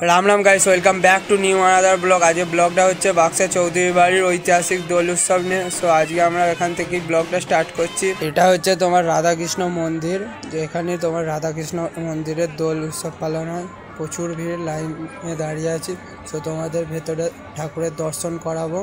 Ram Ram guys, welcome back to new another blog. আজকে ব্লগটা হচ্ছে বাক্সা চৌধুরী বাড়ির ঐতিহাসিক দোল উৎসব নিয়ে। সো আজকে আমরা এখান থেকেই ব্লগটা স্টার্ট করছি। এটা হচ্ছে তোমার রাধাকৃষ্ণ মন্দির, যেখানে তোমার রাধাকৃষ্ণ মন্দিরের দোল উৎসব পালন হয়। প্রচুর ভিড়, লাইনে দাঁড়িয়ে আছি। সো তোমাদের ভেতরে ঠাকুরের দর্শন করাবো,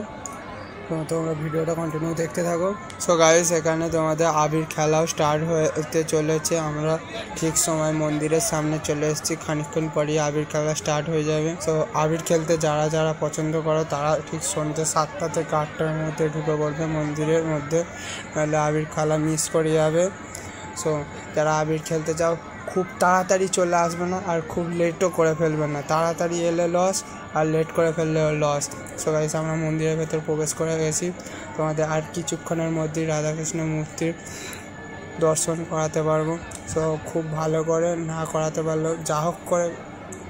তোমরা ভিডিওটা কন্টিনিউ দেখতে থাকো। সো গাইস, এখানে তোমাদের আবির খেলাও স্টার্ট হতে চলেছে। আমরা ঠিক সময় মন্দিরের সামনে চলে এসেছি, খানিকক্ষণ পরই আবির খেলা স্টার্ট হয়ে যাবে। সো আবির খেলতে যারা যারা পছন্দ করো তারা ঠিক সন্ধ্যে 7টা থেকে 8টার মধ্যে ঢুকে পড়বে মন্দিরের মধ্যে, নাহলে আবির খেলা মিস করে যাবে। সো যারা আবির খেলতে চাও খুব তাড়াতাড়ি চলে আসবে না, আর খুব লেটও করে ফেলবে না। তাড়াতাড়ি এলে লস, আর লেট করে ফেললে লস। সো গাইস, আমরা মন্দিরের ভেতর প্রবেশ করে গেছি। তোমাদের আর কিছুক্ষণের মধ্যেই রাধাকৃষ্ণ মূর্তির দর্শন করাতে পারবো। সো খুব ভালো করে না করাতে পারলেও যা হোক করে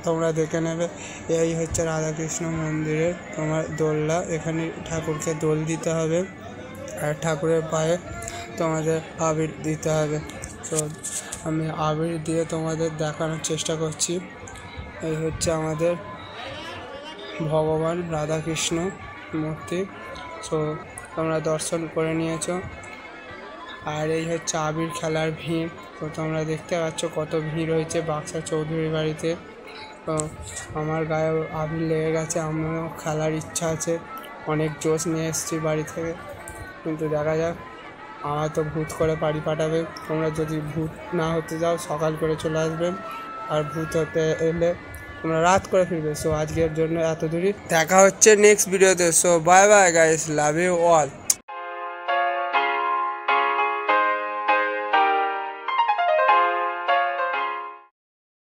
তোমরা দেখে নেবে। এই হচ্ছে রাধাকৃষ্ণ মন্দিরের তোমার দোলনা। এখানে ঠাকুরকে দোল দিতে হবে, আর ঠাকুরের পায়ে তোমাদের আবির দিতে হবে। তো আমি আবির দিয়ে তোমাদের দেখানোর চেষ্টা করছি। এই হচ্ছে আমাদের ভগবান রাধাকৃষ্ণ মূর্তি। সো তোমরা দর্শন করে নিয়েছো, আর এই হচ্ছে আবির খেলার ভিড়। তো তোমরা দেখতে পাচ্ছ কত ভিড় হয়েছে বাক্সা চৌধুরী বাড়িতে। তো আমার গায়ে আবির লেগে গেছে, আমারও খেলার ইচ্ছা আছে। অনেক জোশ নিয়ে এসেছি বাড়ি থেকে, কিন্তু দেখা যাক। আমার তো ভূত করে বাড়ি পাঠাবে। তোমরা যদি ভূত না হতে যাও সকাল করে চলে আসবেন, আর ভূত হতে এলে তোমরা রাত করে ফিরবে। সো আজকের জন্য এত দূরই, দেখা হচ্ছে নেক্সট ভিডিওতে। So bye bye guys, love you all.